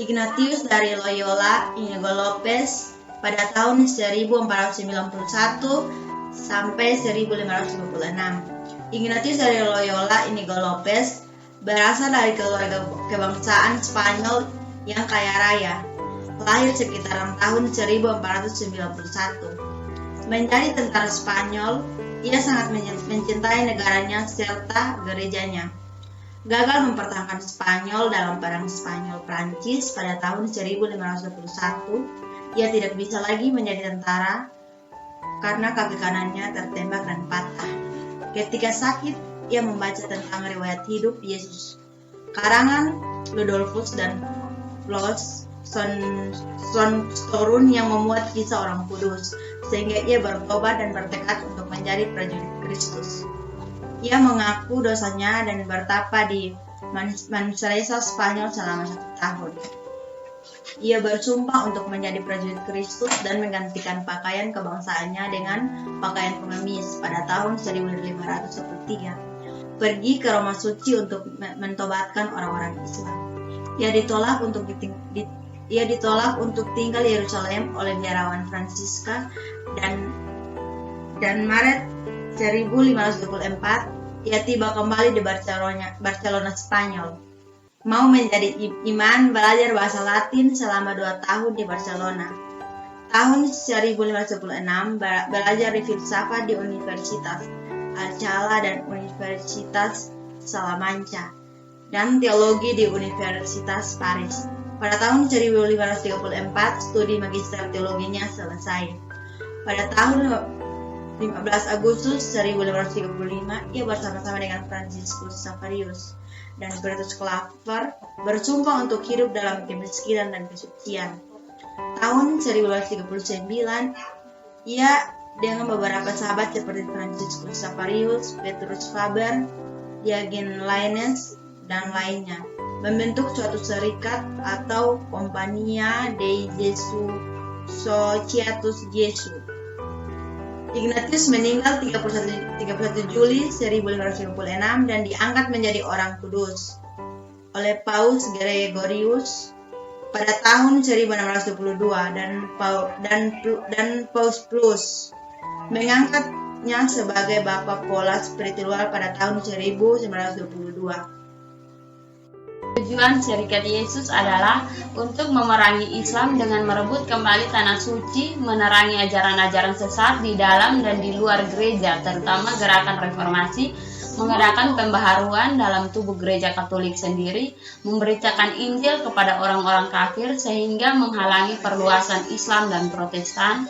Ignatius dari Loyola, Inigo Lopez pada tahun 1491 sampai 1556. Ignatius dari Loyola, Inigo Lopez berasal dari keluarga kebangsaan Spanyol yang kaya raya. Lahir sekitaran tahun 1491. Menjadi tentara Spanyol, ia sangat mencintai negaranya serta gerejanya. Gagal mempertahankan Spanyol dalam Perang Spanyol-Prancis pada tahun 1521. Ia tidak bisa lagi menjadi tentara karena kaki kanannya tertembak dan patah. Ketika sakit, ia membaca tentang riwayat hidup Yesus, karangan Ludolfus dan Flos Storun yang memuat kisah orang kudus, sehingga ia bertobat dan bertekad untuk menjadi prajurit Kristus. Ia mengaku dosanya dan bertapa di Manresa, Spanyol selama 1 tahun. Ia bersumpah untuk menjadi prajurit Kristus dan menggantikan pakaian kebangsaannya dengan pakaian pengemis pada tahun 1513. Pergi ke Roma Suci untuk mentobatkan orang-orang Islam. Ia ditolak untuk tinggal di Yerusalem oleh biarawan Fransiska dan Maret 1524 ia tiba kembali di Barcelona, Spanyol. Mau menjadi imam, belajar bahasa Latin selama 2 tahun di Barcelona. Tahun 1516 belajar di filsafat di Universitas Alcalá dan Universitas Salamanca, dan teologi di Universitas Paris. Pada tahun 1534 studi magister teologinya selesai. Pada tahun 15 Agustus 1535 ia bersama-sama dengan Franciscus Savarius dan Bertus Claver bersumpah untuk hidup dalam kemiskinan dan kesucian. Tahun 1539 ia dengan beberapa sahabat seperti Franciscus Savarius, Petrus Faber, Diogenes Lainez, dan lainnya membentuk suatu serikat atau Compania dei Gesù Societas Gesù. Ignatius meninggal 31 Juli 1556 dan diangkat menjadi orang kudus oleh Paus Gregorius pada tahun 1622 dan Paus Plus mengangkatnya sebagai Bapa Pola Spiritual pada tahun 1922. Tujuan Serikat Yesus adalah untuk memerangi Islam dengan merebut kembali tanah suci, menerangi ajaran-ajaran sesat di dalam dan di luar gereja, terutama gerakan reformasi, mengadakan pembaharuan dalam tubuh gereja Katolik sendiri, memberitakan Injil kepada orang-orang kafir sehingga menghalangi perluasan Islam dan Protestan.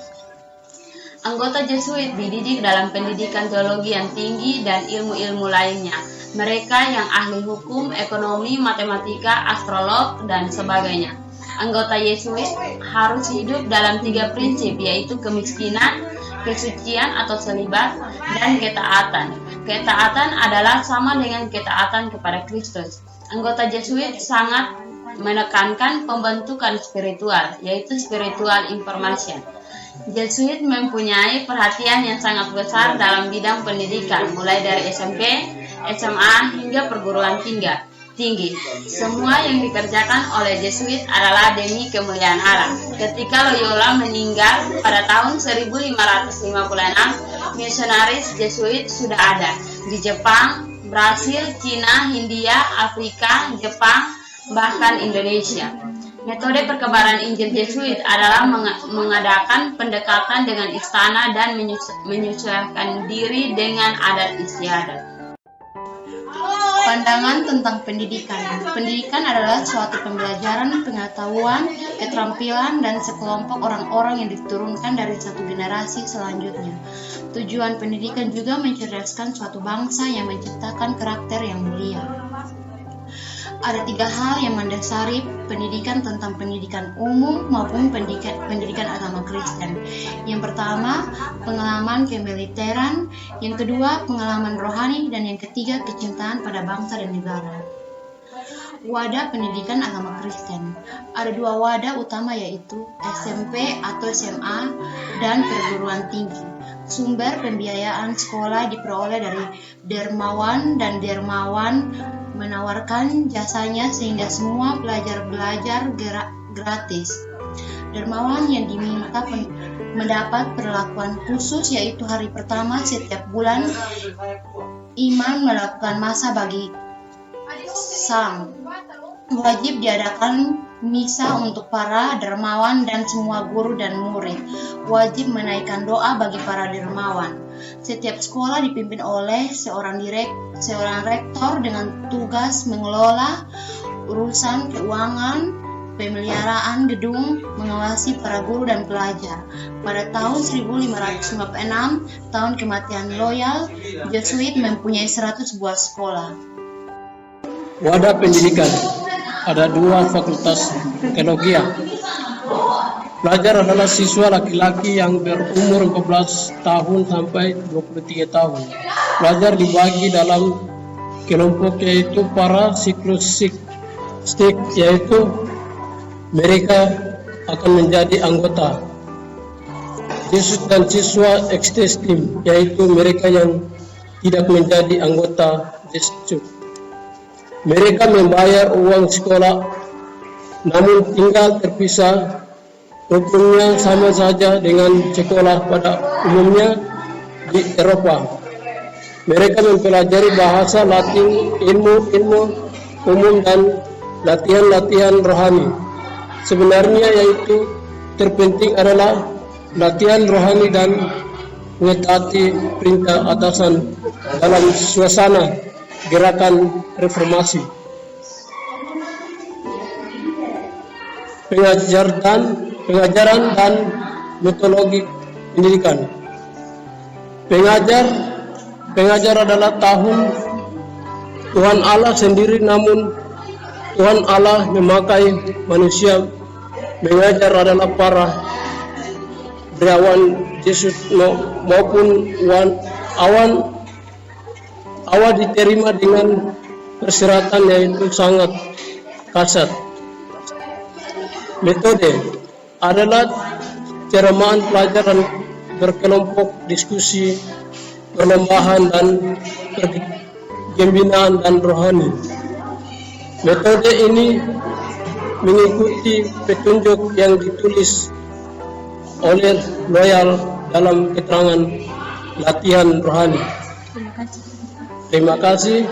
Anggota Jesuit dididik dalam pendidikan teologi yang tinggi dan ilmu-ilmu lainnya. Mereka yang ahli hukum, ekonomi, matematika, astrolog, dan sebagainya. Anggota Yesuit harus hidup dalam 3 prinsip, yaitu kemiskinan, kesucian atau selibat, dan ketaatan. Ketaatan adalah sama dengan ketaatan kepada Kristus. Anggota Jesuit sangat menekankan pembentukan spiritual, yaitu spiritual information. Jesuit mempunyai perhatian yang sangat besar dalam bidang pendidikan, mulai dari SMP, SMA hingga perguruan tinggi. Semua yang dikerjakan oleh Jesuit adalah demi kemuliaan Allah. Ketika Loyola meninggal pada tahun 1556, misionaris Jesuit sudah ada di Jepang, Brasil, Cina, Hindia, Afrika, Jepang, bahkan Indonesia. Metode perkebaran Injil Jesuit adalah mengadakan pendekatan dengan istana dan menyesuaikan diri dengan adat istiadat. Pandangan tentang pendidikan. Pendidikan adalah suatu pembelajaran, pengetahuan, keterampilan, dan sekelompok orang-orang yang diturunkan dari satu generasi selanjutnya. Tujuan pendidikan juga mencerdaskan suatu bangsa yang menciptakan karakter yang mulia. Ada 3 hal yang mendasari pendidikan tentang pendidikan umum maupun pendidikan agama Kristen. Yang pertama, pengalaman kemiliteran. Yang kedua, pengalaman rohani. Dan yang ketiga, kecintaan pada bangsa dan negara. Wadah pendidikan agama Kristen. Ada 2 wadah utama, yaitu SMP atau SMA dan perguruan tinggi. Sumber pembiayaan sekolah diperoleh dari dermawan dan dermawan menawarkan jasanya sehingga semua pelajar belajar gratis. Dermawan yang diminta mendapat perlakuan khusus, yaitu hari pertama setiap bulan imam melakukan masa bagi sang. Wajib diadakan misa untuk para dermawan dan semua guru dan murid. Wajib menaikkan doa bagi para dermawan. Setiap sekolah dipimpin oleh seorang rektor dengan tugas mengelola urusan keuangan, pemeliharaan gedung, mengawasi para guru dan pelajar. Pada tahun 1556, tahun kematian Loyal, Jesuit mempunyai 100 buah sekolah. Wadah pendidikan. Ada 2 fakultas teologi. Pelajar adalah siswa laki-laki yang berumur 14 tahun sampai 23 tahun. Pelajar dibagi dalam kelompok, yaitu para siklusik, yaitu mereka akan menjadi anggota. Yesus dan siswa ekstestim, yaitu mereka yang tidak menjadi anggota Yesus. Mereka membayar uang sekolah, namun tinggal terpisah. Hukumnya sama saja dengan sekolah pada umumnya di Eropa. Mereka mempelajari bahasa Latin, ilmu umum, dan latihan-latihan rohani. Sebenarnya yaitu terpenting adalah latihan rohani dan mengetaati perintah atasan dalam suasana gerakan reformasi. Pengajaran dan metodologi pendidikan. Pengajar adalah Tuhan Allah sendiri, namun Tuhan Allah memakai manusia. Mengajar adalah para berawan Yesus maupun awal diterima dengan persyaratan yaitu sangat kasar. Metode adalah ceramah pelajaran berkelompok, diskusi, perlombaan, dan pembinaan dan rohani. Metode ini mengikuti petunjuk yang ditulis oleh Loyal dalam keterangan latihan rohani. Terima kasih.